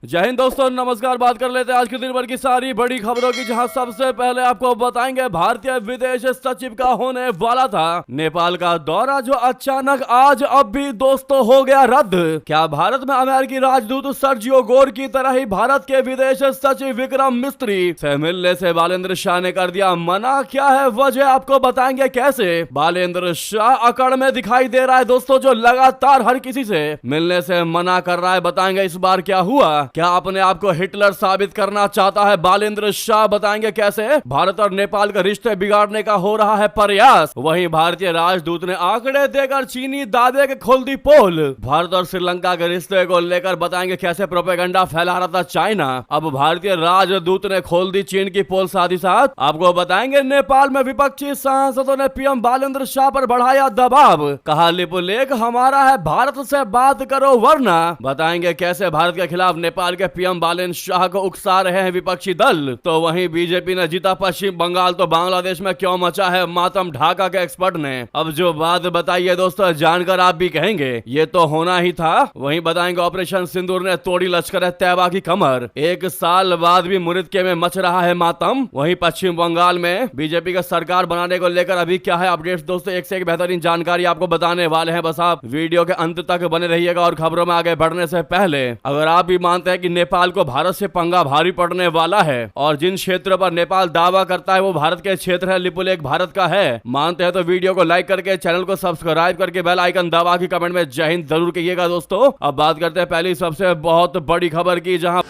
जय हिंद दोस्तों, नमस्कार। बात कर लेते हैं आज के दिन भर की सारी बड़ी खबरों की, जहां सबसे पहले आपको बताएंगे भारतीय विदेश सचिव का होने वाला था नेपाल का दौरा, जो अचानक आज अब भी दोस्तों हो गया रद्द। क्या भारत में अमेरिकी राजदूत सर्जियो गोर की तरह ही भारत के विदेश सचिव विक्रम मिस्त्री से मिलने से बालेंद्र शाह ने कर दिया मना? क्या है वजह, आपको बताएंगे कैसे। बालेंद्र शाह अकड़ में दिखाई दे रहा है दोस्तों, जो लगातार हर किसी से मिलने से मना कर रहा है। बताएंगे इस बार क्या हुआ। क्या अपने आप को हिटलर साबित करना चाहता है बालेंद्र शाह? बताएंगे कैसे। भारत और नेपाल के रिश्ते बिगाड़ने का हो रहा है प्रयास। वहीं भारतीय राजदूत ने आंकड़े देकर चीनी दावे के खोल दी पोल। भारत और श्रीलंका के रिश्ते को लेकर बताएंगे कैसे प्रोपेगेंडा फैला रहा था चाइना, अब भारतीय राजदूत ने खोल दी चीन की पोल। साथ ही साथ आपको बताएंगे नेपाल में विपक्षी सांसदों ने पीएम बालेंद्र शाह पर बढ़ाया दबाव, कहा लिपुलेख हमारा है, भारत से बात करो वरना। बताएंगे कैसे भारत के खिलाफ नेपाल के पीएम बालेंद्र शाह को उकसा रहे हैं विपक्षी दल। तो वहीं बीजेपी ने जीता पश्चिम बंगाल, तो बांग्लादेश में क्यों मचा है मातम, ढाका के एक्सपर्ट ने अब जो बात बताई है दोस्तों, जानकर आप भी कहेंगे ये तो होना ही था। वहीं बताएंगे ऑपरेशन सिंदूर ने तोड़ी लश्कर तैयबा की कमर, 1 साल बाद भी मुरिदके में मच रहा है मातम। वहीं पश्चिम बंगाल में बीजेपी का सरकार बनाने को लेकर अभी क्या है अपडेट्स दोस्तों, एक से एक बेहतरीन जानकारी आपको बताने वाले हैं। बस आप वीडियो के अंत तक बने रहिएगा। और खबरों में आगे बढ़ने से पहले अगर आप भी मानते हैं कि नेपाल को भारत से पंगा भारी पड़ने वाला है और जिन क्षेत्रों पर नेपाल दावा करता है वो भारत के क्षेत्र है, लिपुलेख भारत का है, मानते हैं तो वीडियो को लाइक करके चैनल को सब्सक्राइब करके बेल आइकन दबा के कमेंट में जय हिंद जरूर कहिएगा दोस्तों। अब बात करते हैं पहली सबसे बहुत बड़ी खबर की, जहां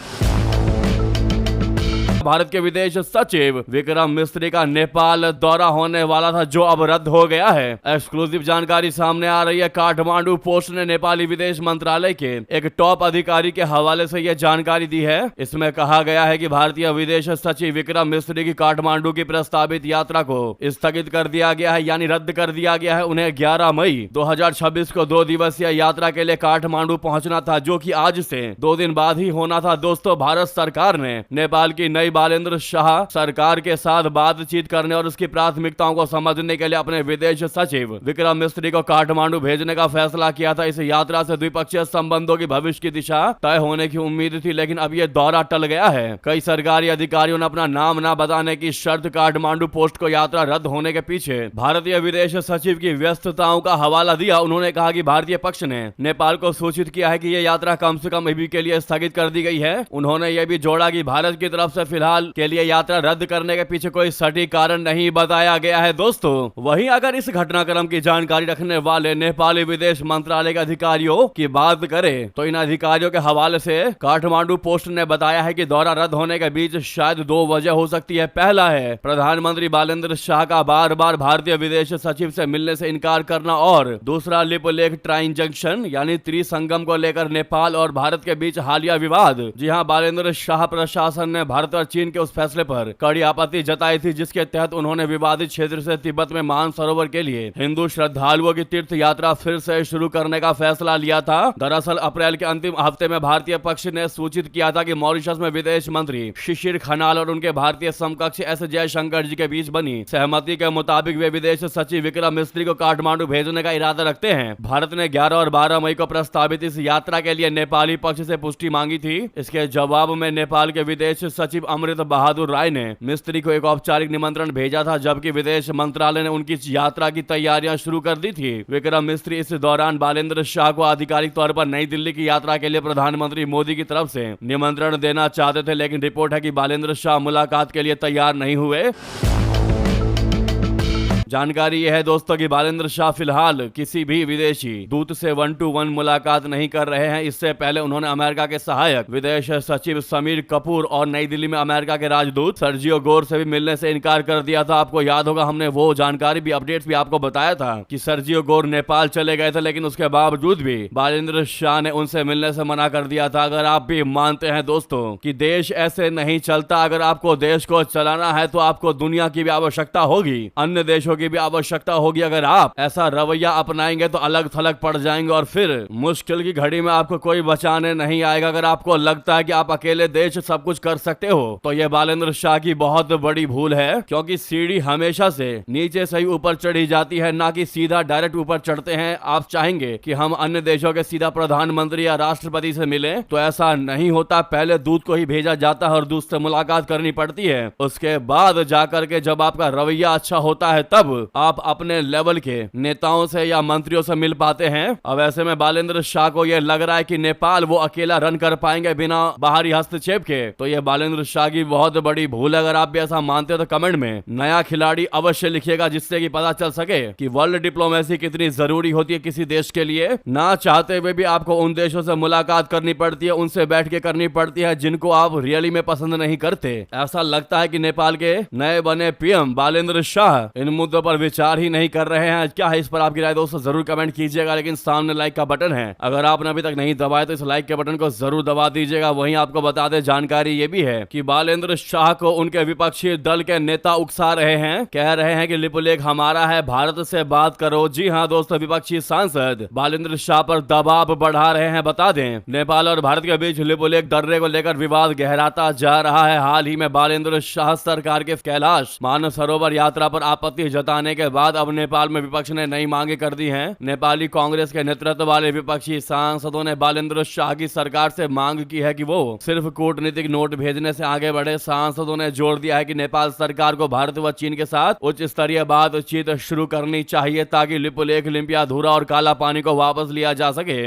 भारत के विदेश सचिव विक्रम मिस्त्री का नेपाल दौरा होने वाला था, जो अब रद्द हो गया है। एक्सक्लूसिव जानकारी सामने आ रही है। काठमांडू पोस्ट ने नेपाली विदेश मंत्रालय के एक टॉप अधिकारी के हवाले से यह जानकारी दी है। इसमें कहा गया है कि भारतीय विदेश सचिव विक्रम मिस्त्री की काठमांडू की प्रस्तावित यात्रा को स्थगित कर दिया गया है, यानी रद्द कर दिया गया है। उन्हें 11 मई 2026 को 2 दिवसीय यात्रा के लिए काठमांडू पहुंचना था, जो कि आज से 2 दिन बाद ही होना था। दोस्तों भारत सरकार ने नेपाल की नई बालेंद्र शाह सरकार के साथ बातचीत करने और उसकी प्राथमिकताओं को समझने के लिए अपने विदेश सचिव विक्रम मिस्त्री को काठमांडू भेजने का फैसला किया था। इस यात्रा से द्विपक्षीय संबंधों की भविष्य की दिशा तय होने की उम्मीद थी, लेकिन अब यह दौरा टल गया है। कई सरकारी अधिकारियों ने अपना नाम न बताने की शर्त काठमांडू पोस्ट को यात्रा रद्द होने के पीछे भारतीय विदेश सचिव की व्यस्तताओं का हवाला दिया। उन्होंने कहा कि भारतीय पक्ष ने नेपाल को सूचित किया है कि यह यात्रा कम से कम अभी के लिए स्थगित कर दी गई है। उन्होंने यह भी जोड़ा कि भारत की तरफ से फिलहाल के लिए यात्रा रद्द करने के पीछे कोई सटीक कारण नहीं बताया गया है दोस्तों। वहीं अगर इस घटनाक्रम की जानकारी रखने वाले नेपाली विदेश मंत्रालय के अधिकारियों की बात करें तो इन अधिकारियों के हवाले से काठमांडू पोस्ट ने बताया है कि दौरा रद्द होने के बीच शायद 2 वजह हो सकती है। पहला है प्रधानमंत्री बालेंद्र शाह का बार बार भारतीय विदेश सचिव से मिलने से इनकार करना, और दूसरा लिपुलेख ट्राइन जंक्शन यानी त्रिसंगम को लेकर नेपाल और भारत के बीच हालिया विवाद। जी हां, बालेंद्र शाह प्रशासन ने भारत और चीन के उस फैसले पर कड़ी आपत्ति जताई थी, जिसके तहत उन्होंने विवादित क्षेत्र से तिब्बत में मानसरोवर के लिए हिंदू श्रद्धालुओं की तीर्थ यात्रा फिर से शुरू करने का फैसला लिया था। दरअसल अप्रैल के अंतिम हफ्ते में भारतीय पक्ष ने सूचित किया था कि मॉरिशस में विदेश मंत्री शिशिर खनाल और उनके भारतीय समकक्ष एस जयशंकर जी के बीच बनी सहमति के मुताबिक वे विदेश सचिव विक्रम मिस्त्री को काठमांडू भेजने का इरादा रखते हैं। भारत ने 11 और 12 मई को प्रस्तावित इस यात्रा के लिए नेपाली पक्ष से पुष्टि मांगी थी। इसके जवाब में नेपाल के विदेश सचिव अमृत बहादुर राय ने मिस्त्री को एक औपचारिक निमंत्रण भेजा था, जबकि विदेश मंत्रालय ने उनकी यात्रा की तैयारियां शुरू कर दी थी। विक्रम मिस्त्री इस दौरान बालेंद्र शाह को आधिकारिक तौर पर नई दिल्ली की यात्रा के लिए प्रधानमंत्री मोदी की तरफ से निमंत्रण देना चाहते थे, लेकिन रिपोर्ट है कि बालेंद्र शाह मुलाकात के लिए तैयार नहीं हुए। जानकारी यह है दोस्तों कि बालेंद्र शाह फिलहाल किसी भी विदेशी दूत से 1-to-1 मुलाकात नहीं कर रहे हैं। इससे पहले उन्होंने अमेरिका के सहायक विदेश सचिव समीर कपूर और नई दिल्ली में अमेरिका के राजदूत सर्जियो गोर से भी मिलने से इनकार कर दिया था। आपको याद होगा हमने वो जानकारी भी अपडेट्स भी आपको बताया था कि सर्जियो गोर नेपाल चले गए थे, लेकिन उसके बावजूद भी बालेंद्र शाह ने उनसे मिलने से मना कर दिया था। अगर आप भी मानते हैं दोस्तों कि देश ऐसे नहीं चलता, अगर आपको देश को चलाना है तो आपको दुनिया की भी आवश्यकता होगी, अन्य देशों देशों की भी आवश्यकता होगी। अगर आप ऐसा रवैया अपनाएंगे तो अलग थलग पड़ जाएंगे और फिर मुश्किल की घड़ी में आपको कोई बचाने नहीं आएगा। अगर आपको लगता है कि आप अकेले देश सब कुछ कर सकते हो तो यह बालेंद्र शाह की बहुत बड़ी भूल है, क्योंकि सीढ़ी हमेशा से नीचे से ही ऊपर चढ़ी जाती है, ना कि सीधा डायरेक्ट ऊपर चढ़ते हैं। आप चाहेंगे कि हम अन्य देशों के सीधा प्रधानमंत्री या राष्ट्रपति से मिले तो ऐसा नहीं होता। पहले दूत को ही भेजा जाता है और दूत से मुलाकात करनी पड़ती है। उसके बाद जाकर के जब आपका रवैया अच्छा होता है तब आप अपने लेवल के नेताओं से या मंत्रियों से मिल पाते हैं। अब ऐसे में बालेंद्र शाह को यह लग रहा है कि नेपाल वो अकेला रन कर पाएंगे बिना बाहरी हस्तक्षेप के, तो यह बालेंद्र शाह की बहुत बड़ी भूल है। अगर आप भी ऐसा मानते हो तो कमेंट में नया खिलाड़ी अवश्य लिखिएगा, जिससे कि पता चल सके कि वर्ल्ड डिप्लोमेसी कितनी जरूरी होती है किसी देश के लिए। ना चाहते हुए भी आपको उन देशों से मुलाकात करनी पड़ती है, उनसे बैठ के करनी पड़ती है जिनको आप रियली में पसंद नहीं करते। ऐसा लगता है कि नेपाल के नए बने पीएम बालेंद्र शाह इन मुद्दों पर विचार ही नहीं कर रहे हैं। क्या है इस पर आपकी राय दोस्तों जरूर कमेंट कीजिएगा। लेकिन सामने लाइक का बटन है, अगर आपने अभी तक नहीं दबाया तो इस लाइक के बटन को जरूर दबा दीजिएगा। वहीं आपको बता दें जानकारी ये भी है कि बालेंद्र शाह को उनके विपक्षी दल के नेता उकसा रहे हैं, कह रहे हैं कि लिपुलेख हमारा है, भारत से बात करो। जी हाँ दोस्तों, विपक्षी सांसद बालेंद्र शाह पर दबाव बढ़ा रहे हैं। बता दें नेपाल और भारत के बीच लिपुलेख दर्रे को लेकर विवाद गहराता जा रहा है। हाल ही में बालेंद्र शाह सरकार के कैलाश मानसरोवर यात्रा पर आपत्ति जताने के बाद अब नेपाल में विपक्ष ने नई मांगे कर दी हैं। नेपाली कांग्रेस के नेतृत्व वाले विपक्षी सांसदों ने बालेंद्र शाह की सरकार से मांग की है कि वो सिर्फ कूटनीतिक नोट भेजने से आगे बढ़े। सांसदों ने जोर दिया है कि नेपाल सरकार को भारत व चीन के साथ उच्च स्तरीय बातचीत शुरू करनी चाहिए ताकि लिपुलेख लिम्पिया धूरा और काला पानी को वापस लिया जा सके।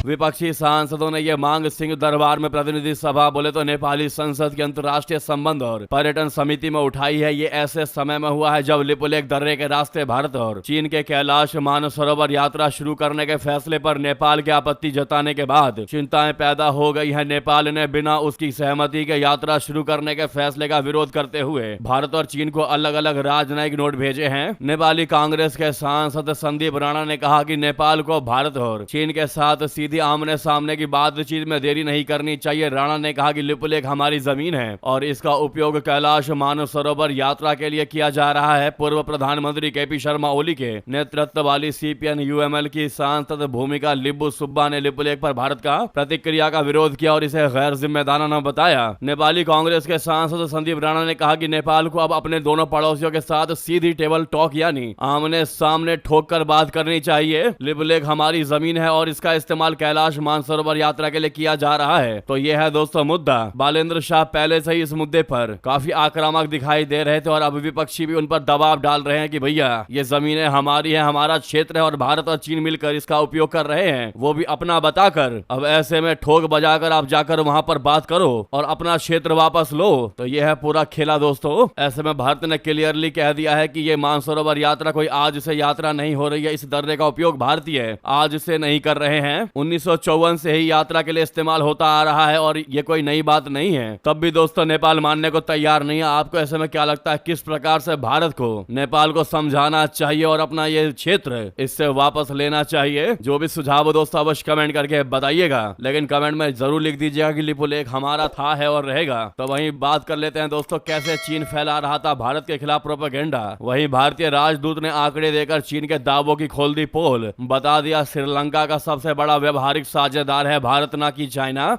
विपक्षी सांसदों ने यह मांग सिंह दरबार में प्रतिनिधि सभा बोले तो नेपाली संसद की अंतर्राष्ट्रीय संबंध और पर्यटन समिति में उठाई है। ये ऐसे समय में हुआ है जब लिपुलेख दर्रे के रास्ते भारत और चीन के कैलाश मानसरोवर यात्रा शुरू करने के फैसले पर नेपाल की आपत्ति जताने के बाद चिंताएं पैदा हो गई है। नेपाल ने बिना उसकी सहमति के यात्रा शुरू करने के फैसले का विरोध करते हुए भारत और चीन को अलग अलग राजनयिक नोट भेजे हैं। नेपाली कांग्रेस के सांसद संदीप राणा ने कहा कि नेपाल को भारत और चीन के साथ सीधी आमने सामने की बातचीत में देरी नहीं करनी चाहिए। राणा ने कहा कि लिपुलेख हमारी जमीन है और इसका उपयोग कैलाश मानसरोवर यात्रा के लिए किया जा रहा है। पूर्व प्रधानमंत्री केपी शर्मा ओली के नेतृत्व वाली सीपीएन यूएमएल की सांसद भूमिका लिब्बू सुब्बा ने लिपुलेख पर भारत का प्रतिक्रिया का विरोध किया और इसे गैर जिम्मेदाराना बताया। नेपाली कांग्रेस के सांसद संदीप राणा ने कहा कि नेपाल को अब अपने दोनों पड़ोसियों के साथ सीधी टेबल टॉक यानी आमने सामने ठोक कर बात करनी चाहिए। लिपुलेख हमारी जमीन है और इसका इस्तेमाल कैलाश मानसरोवर यात्रा के लिए किया जा रहा है। तो यह है दोस्तों मुद्दा। बालेंद्र शाह पहले से ही इस मुद्दे पर काफी आक्रामक दिखाई दे रहे थे और अब विपक्षी भी उन पर दबाव डाल रहे हैं कि भैया ये जमीनें हमारी है, हमारा क्षेत्र है और भारत और चीन मिलकर इसका उपयोग कर रहे हैं, वो भी अपना बताकर। अब ऐसे में ठोक बजाकर आप जाकर वहां पर बात करो और अपना क्षेत्र वापस लो, तो यह है पूरा खेला दोस्तों। ऐसे में भारत ने क्लियरली कह दिया है कि ये मानसरोवर यात्रा कोई आज से यात्रा नहीं हो रही है। इस दर्रे का उपयोग भारतीय आज से नहीं कर रहे हैं, 1954 से ही यात्रा के लिए इस्तेमाल होता आ रहा है और ये कोई नई बात नहीं है। तब भी दोस्तों नेपाल मानने को तैयार नहीं है। आपको ऐसे में क्या लगता है किस प्रकार से भारत को नेपाल को समझाना चाहिए और अपना ये क्षेत्र इससे वापस लेना चाहिए? जो भी सुझाव हो दोस्तों अवश्य कमेंट करके बताइएगा, लेकिन कमेंट में जरूर लिख दीजिएगा कि लिपुलेख हमारा था, है और रहेगा। तो वहीं बात कर लेते हैं दोस्तों कैसे चीन फैला रहा था भारत के खिलाफ प्रोपेगेंडा। वहीं भारतीय राजदूत ने आंकड़े देकर चीन के दावों की खोल दी पोल। बता दिया श्रीलंका का सबसे बड़ा व्यवहारिक साझेदार है भारत, ना कि चाइना।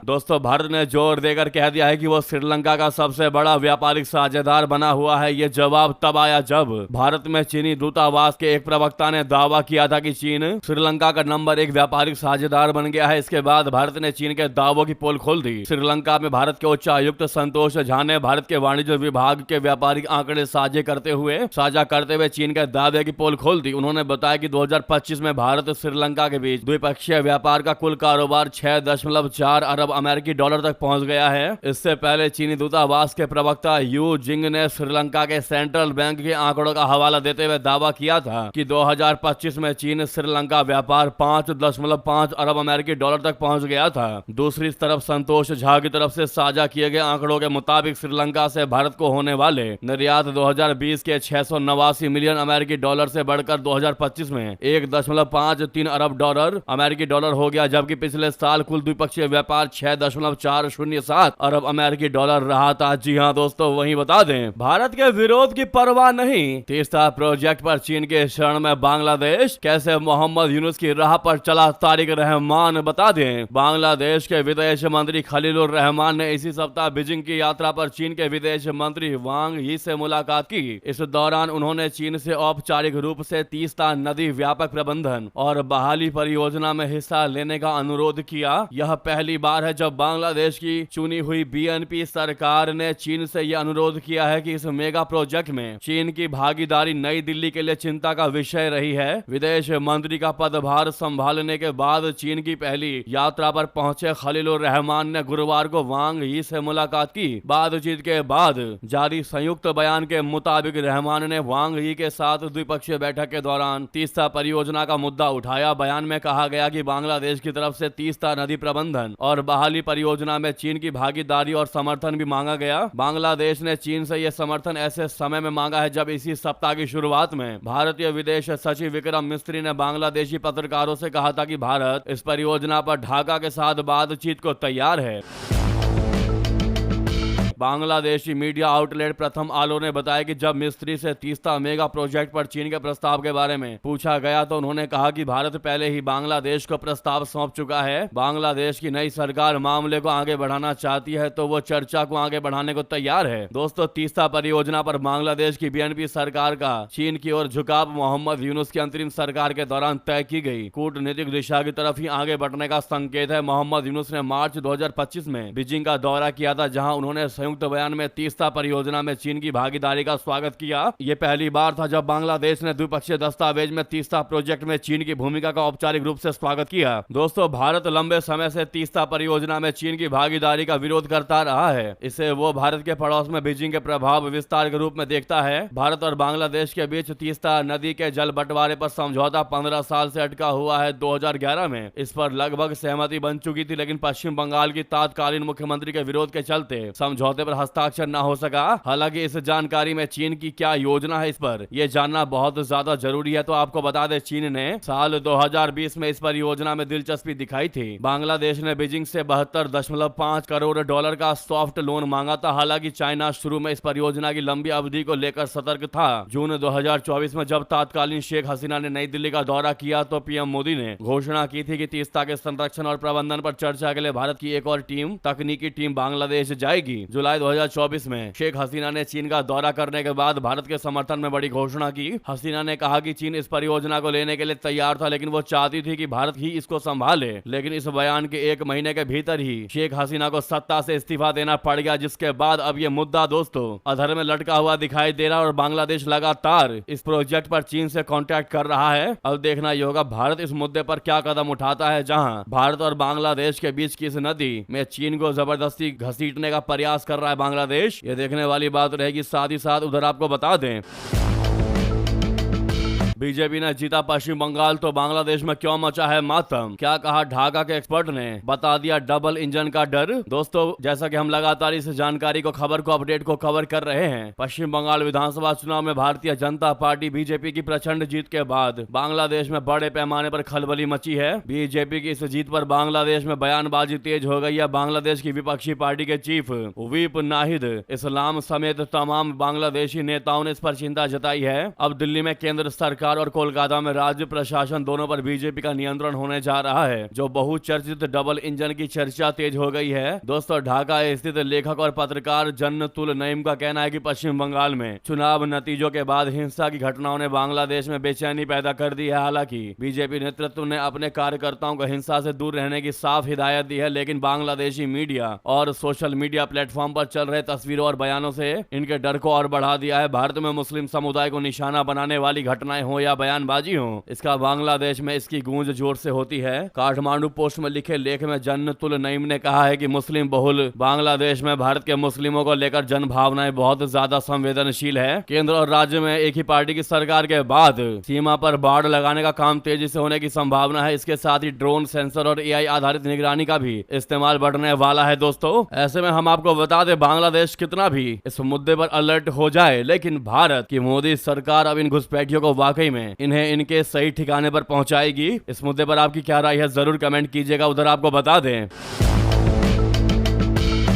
दोस्तों भारत ने जोर देकर कह दिया है कि वो श्रीलंका का सबसे बड़ा व्यापारिक साझेदार बना हुआ है। ये जवाब तब आया जब भारत में चीनी दूतावास के एक प्रवक्ता ने दावा किया था कि चीन श्रीलंका का नंबर 1 व्यापारिक साझेदार बन गया है। इसके बाद भारत ने चीन के दावों की पोल खोल दी। श्रीलंका में भारत के उच्चायुक्त संतोष झा ने भारत के वाणिज्य विभाग के व्यापारिक आंकड़े साझा करते हुए चीन के दावे की पोल खोल दी। उन्होंने बताया कि 2025 में भारत श्रीलंका के बीच द्विपक्षीय व्यापार का कुल कारोबार 6.4 अरब अमेरिकी डॉलर तक पहुंच गया है। इससे पहले चीनी दूतावास के प्रवक्ता यू जिंग ने श्रीलंका के सेंट्रल बैंक के आंकड़ों का हवाला देते हुए दावा किया था कि 2025 में चीन श्रीलंका व्यापार 5.5 अरब अमेरिकी डॉलर तक पहुंच गया था। दूसरी तरफ संतोष झा की तरफ से साझा किए गए आंकड़ों के मुताबिक श्रीलंका से भारत को होने वाले निर्यात 2020 के 689 मिलियन अमेरिकी डॉलर से बढ़कर 2025 में 1.53 अरब डॉलर अमेरिकी डॉलर हो गया, जबकि पिछले साल कुल द्विपक्षीय व्यापार 6.407 अरब अमेरिकी डॉलर रहा था। जी हाँ दोस्तों, वहीं बता दें भारत के विरोध की परवाह नहीं, तीस्ता प्रोजेक्ट पर चीन के शरण में बांग्लादेश, कैसे मोहम्मद यूनुस की राह पर चला तारिक रहमान। बता दें बांग्लादेश के विदेश मंत्री खलीलुर रहमान ने इसी सप्ताह बीजिंग की यात्रा पर चीन के विदेश मंत्री वांग यी से मुलाकात की। इस दौरान उन्होंने चीन से औपचारिक रूप से तीस्ता नदी व्यापक प्रबंधन और बहाली परियोजना में हिस्सा लेने का अनुरोध किया। यह पहली बार है जब बांग्लादेश की चुनी हुई बीएनपी सरकार ने चीन से यह अनुरोध किया है कि इस मेगा प्रोजेक्ट में चीन की भागीदारी नई दिल्ली के लिए चिंता का विषय रही है। विदेश मंत्री का पदभार संभालने के बाद चीन की पहली यात्रा पर पहुंचे खलीलुर रहमान ने गुरुवार को वांग यी से मुलाकात की। बातचीत के बाद जारी संयुक्त बयान के मुताबिक रहमान ने वांग यी के साथ द्विपक्षीय बैठक के दौरान तीस्ता परियोजना का मुद्दा उठाया। बयान में कहा गया कि बांग्लादेश की तरफ से तीस्ता नदी प्रबंधन और बहाली परियोजना में चीन की भागीदारी और समर्थन भी मांगा गया। बांग्लादेश ने चीन से यह समर्थन ऐसे समय में मांगा है जब इसी सप्ताह की शुरुआत में भारतीय विदेश सचिव विक्रम मिस्त्री ने बांग्लादेशी पत्रकारों से कहा था कि भारत इस परियोजना पर ढाका के साथ बातचीत को तैयार है। बांग्लादेशी मीडिया आउटलेट प्रथम आलो ने बताया कि जब मिस्त्री से तीस्ता मेगा प्रोजेक्ट पर चीन के प्रस्ताव के बारे में पूछा गया तो उन्होंने कहा कि भारत पहले ही बांग्लादेश को प्रस्ताव सौंप चुका है। बांग्लादेश की नई सरकार मामले को आगे बढ़ाना चाहती है तो वो चर्चा को आगे बढ़ाने को तैयार है। दोस्तों, तीस्ता परियोजना पर बांग्लादेश की बीएनपी सरकार का चीन की ओर झुकाव मोहम्मद यूनुस की अंतरिम सरकार के दौरान तय की गई कूटनीतिक दिशा की तरफ ही आगे बढ़ने का संकेत है। मोहम्मद यूनुस ने मार्च 2025 में बीजिंग का दौरा किया था, जहां उन्होंने संयुक्त बयान में तीस्ता परियोजना में चीन की भागीदारी का स्वागत किया। यह पहली बार था जब बांग्लादेश ने द्विपक्षीय दस्तावेज में तीस्ता प्रोजेक्ट में चीन की भूमिका का औपचारिक रूप से स्वागत किया। दोस्तों, भारत लंबे समय से तीस्ता परियोजना में चीन की भागीदारी का विरोध करता रहा है। इसे वो भारत के पड़ोस में बीजिंग के प्रभाव विस्तार के रूप में देखता है। भारत और बांग्लादेश के बीच तीस्ता नदी के जल बंटवारे पर समझौता 15 साल से अटका हुआ है। 2011 में इस पर लगभग सहमति बन चुकी थी, लेकिन पश्चिम बंगाल की तत्कालीन मुख्यमंत्री के विरोध के चलते समझौते पर हस्ताक्षर न हो सका। हालांकि इस जानकारी में चीन की क्या योजना है, इस पर यह जानना बहुत ज्यादा जरूरी है। तो आपको बता दें, चीन ने साल 2020 में इस परियोजना में दिलचस्पी दिखाई थी। बांग्लादेश ने बीजिंग से 72.5 करोड़ डॉलर का सॉफ्ट लोन मांगा था। हालांकि चाइना शुरू में इस परियोजना की लंबी अवधि को लेकर सतर्क था। जून 2024 में जब तत्कालीन शेख हसीना ने नई दिल्ली का दौरा किया तो पीएम मोदी ने घोषणा की थी कि तीस्ता के संरक्षण और प्रबंधन पर चर्चा के लिए भारत की एक और तकनीकी टीम बांग्लादेश जाएगी। जुलाई 2024 में शेख हसीना ने चीन का दौरा करने के बाद भारत के समर्थन में बड़ी घोषणा की। हसीना ने कहा कि चीन इस परियोजना को लेने के लिए तैयार था, लेकिन वो चाहती थी कि भारत ही इसको संभाले। लेकिन इस बयान के एक महीने के भीतर ही शेख हसीना को सत्ता से इस्तीफा देना पड़ गया, जिसके बाद अब ये मुद्दा दोस्तों अधर में लटका हुआ दिखाई दे रहा है और बांग्लादेश लगातार इस प्रोजेक्ट पर चीन से कॉन्टैक्ट कर रहा है। अब देखना ये होगा भारत इस मुद्दे पर क्या कदम उठाता है, जहां भारत और बांग्लादेश के बीच की इस नदी में चीन को जबरदस्ती घसीटने का प्रयास कर रहा है बांग्लादेश। ये देखने वाली बात रहेगी। साथ ही साथ उधर आपको बता दें, बीजेपी ने जीता पश्चिम बंगाल तो बांग्लादेश में क्यों मचा है मातम। क्या कहा ढाका के एक्सपर्ट ने, बता दिया डबल इंजन का डर। दोस्तों, जैसा कि हम लगातार इस जानकारी को खबर को अपडेट को कवर कर रहे हैं, पश्चिम बंगाल विधानसभा चुनाव में भारतीय जनता पार्टी बीजेपी की प्रचंड जीत के बाद बांग्लादेश में बड़े पैमाने पर खलबली मची है। बीजेपी की इस जीत पर बांग्लादेश में बयानबाजी तेज हो गई है। बांग्लादेश की विपक्षी पार्टी के चीफ व्हिप नाहिद इस्लाम समेत तमाम बांग्लादेशी नेताओं ने इस पर चिंता जताई है। अब दिल्ली में केंद्र सरकार और कोलकाता में राज्य प्रशासन दोनों पर बीजेपी का नियंत्रण होने जा रहा है। जो बहुचर्चित डबल इंजन की चर्चा तेज हो गई है। दोस्तों, ढाका स्थित लेखक और पत्रकार जन्नतुल नईम का कहना है कि पश्चिम बंगाल में चुनाव नतीजों के बाद हिंसा की घटनाओं ने बांग्लादेश में बेचैनी पैदा कर दी है। हालांकि बीजेपी नेतृत्व ने अपने कार्यकर्ताओं को हिंसा से दूर रहने की साफ हिदायत दी है, लेकिन बांग्लादेशी मीडिया और सोशल मीडिया प्लेटफॉर्म पर चल रहे तस्वीरों और बयानों से इनके डर को और बढ़ा दिया है। भारत में मुस्लिम समुदाय को निशाना बनाने वाली घटनाएं हो या बयानबाजी हो, इसका बांग्लादेश में इसकी गूंज जोर से होती है। काठमांडू पोस्ट में लिखे लेख में जन्नतुल नईम ने कहा है कि मुस्लिम बहुल बांग्लादेश में भारत के मुस्लिमों को लेकर जन भावनाएं बहुत ज्यादा संवेदनशील है। केंद्र और राज्य में एक ही पार्टी की सरकार के बाद सीमा पर बाड़ लगाने का काम तेजी से होने की संभावना है। इसके साथ ही ड्रोन, सेंसर और एआई आधारित निगरानी का भी इस्तेमाल बढ़ने वाला है। दोस्तों, ऐसे में हम आपको बता दें, बांग्लादेश कितना भी इस मुद्दे पर अलर्ट हो जाए, लेकिन भारत की मोदी सरकार अब इन घुसपैठियों को वाकई में इन्हें इनके सही ठिकाने पर पहुंचाएगी। इस मुद्दे पर आपकी क्या राय है, जरूर कमेंट कीजिएगा। उधर आपको बता दें,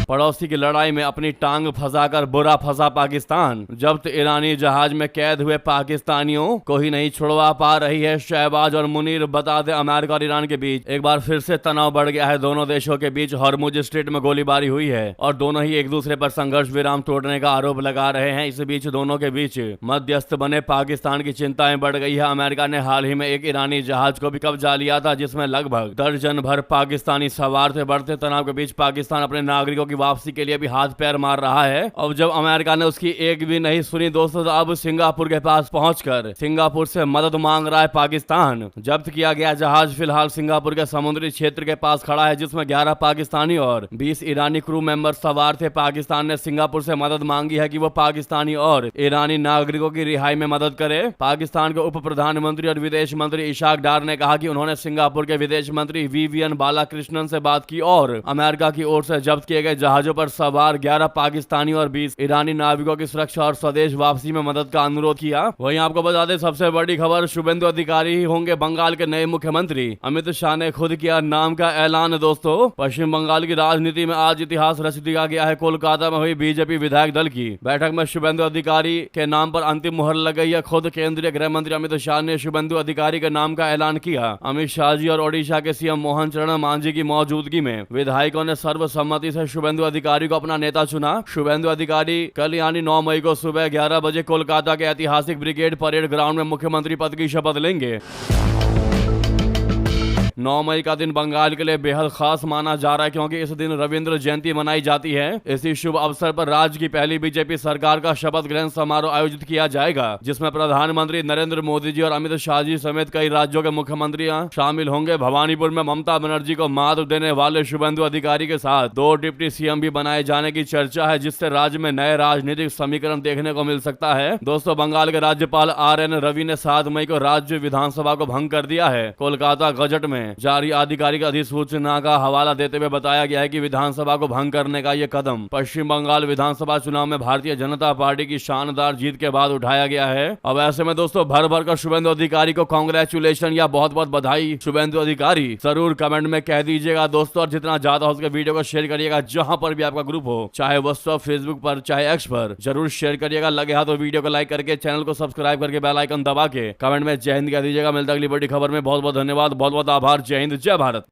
पड़ोसी की लड़ाई में अपनी टांग फंसाकर बुरा फंसा पाकिस्तान। जब्त ईरानी जहाज में कैद हुए पाकिस्तानियों को ही नहीं छुड़वा पा रही है शहबाज और मुनीर। बता दें, अमेरिका और ईरान के बीच एक बार फिर से तनाव बढ़ गया है। दोनों देशों के बीच हॉर्मुज स्ट्रेट में गोलीबारी हुई है और दोनों ही एक दूसरे पर संघर्ष विराम तोड़ने का आरोप लगा रहे हैं। इस बीच दोनों के बीच मध्यस्थ बने पाकिस्तान की चिंताएं बढ़ गई है। अमेरिका ने हाल ही में एक ईरानी जहाज को भी कब्जा लिया था जिसमें लगभग दर्जन भर पाकिस्तानी सवार थे। बढ़ते तनाव के बीच पाकिस्तान अपने नागरिकों की वापसी के लिए भी हाथ पैर मार रहा है। अब जब अमेरिका ने उसकी एक भी नहीं सुनी दोस्तों, तो अब सिंगापुर के पास पहुंचकर सिंगापुर से मदद मांग रहा है पाकिस्तान। जब्त किया गया जहाज फिलहाल सिंगापुर के समुद्री क्षेत्र के पास खड़ा है जिसमें 11 पाकिस्तानी और 20 ईरानी क्रू मेंबर सवार थे। पाकिस्तान ने सिंगापुर से मदद मांगी है कि वो पाकिस्तानी और ईरानी नागरिकों की रिहाई में मदद करे। पाकिस्तान के उप प्रधानमंत्री और विदेश मंत्री इशाक डार ने कहा कि उन्होंने सिंगापुर के विदेश मंत्री विवियन बालाकृष्णन से बात की और अमेरिका की ओर से जब्त किए गए जहाजों पर सवार 11 पाकिस्तानी और 20 ईरानी नाविकों की सुरक्षा और स्वदेश वापसी में मदद का अनुरोध किया। वहीं आपको बता दें, सबसे बड़ी खबर, शुभेंदु अधिकारी ही होंगे बंगाल के नए मुख्यमंत्री। अमित शाह ने खुद किया नाम का ऐलान। दोस्तों, पश्चिम बंगाल की राजनीति में आज इतिहास रच दिया गया है। कोलकाता में हुई बीजेपी विधायक दल की बैठक में शुभेंदु अधिकारी के नाम पर अंतिम मुहर लग गई है। खुद केंद्रीय गृह मंत्री अमित शाह ने शुभेंदु अधिकारी के नाम का ऐलान किया। अमित शाह जी और ओडिशा के सीएम मोहन चरण मांझी की मौजूदगी में विधायकों ने सर्वसम्मति से शुभेंदु अधिकारी को अपना नेता चुना। शुभेंदु अधिकारी कल यानी 9 मई को सुबह 11 बजे कोलकाता के ऐतिहासिक ब्रिगेड परेड ग्राउंड में मुख्यमंत्री पद की शपथ लेंगे। 9 मई का दिन बंगाल के लिए बेहद खास माना जा रहा है क्योंकि इस दिन रविंद्र जयंती मनाई जाती है। इसी शुभ अवसर पर राज्य की पहली बीजेपी सरकार का शपथ ग्रहण समारोह आयोजित किया जाएगा जिसमें प्रधानमंत्री नरेंद्र मोदी जी और अमित शाह जी समेत कई राज्यों के मुख्यमंत्री शामिल होंगे। भवानीपुर में ममता बनर्जी को मात देने वाले शुभेंदु अधिकारी के साथ 2 डिप्टी सीएम भी बनाए जाने की चर्चा है जिससे राज्य में नए राजनीतिक समीकरण देखने को मिल सकता है। दोस्तों, बंगाल के राज्यपाल RN रवि ने 7 मई को राज्य विधानसभा को भंग कर दिया है। कोलकाता गजट में जारी आधिकारिक अधिसूचना का हवाला देते हुए बताया गया है कि विधानसभा को भंग करने का यह कदम पश्चिम बंगाल विधानसभा चुनाव में भारतीय जनता पार्टी की शानदार जीत के बाद उठाया गया है। अब ऐसे में दोस्तों, भर भर कर शुभेंदु अधिकारी को कांग्रेचुलेशन या बहुत बहुत बधाई। शुभेंदु अधिकारी जरूर कमेंट में कह दीजिएगा दोस्तों, और जितना ज्यादा हो सके वीडियो को शेयर करिएगा। जहां पर भी आपका ग्रुप हो, चाहे व्हाट्सएप, फेसबुक पर, चाहे एक्स पर, जरूर शेयर करिएगा। लगे हाथ तो वीडियो को लाइक करके, चैनल को सब्सक्राइब करके, बेल आइकन दबा के कमेंट में जय हिंद कह दीजिएगा। मिलता अगली बड़ी खबर में। बहुत बहुत धन्यवाद, बहुत बहुत आभार। जय हिंद, जय भारत।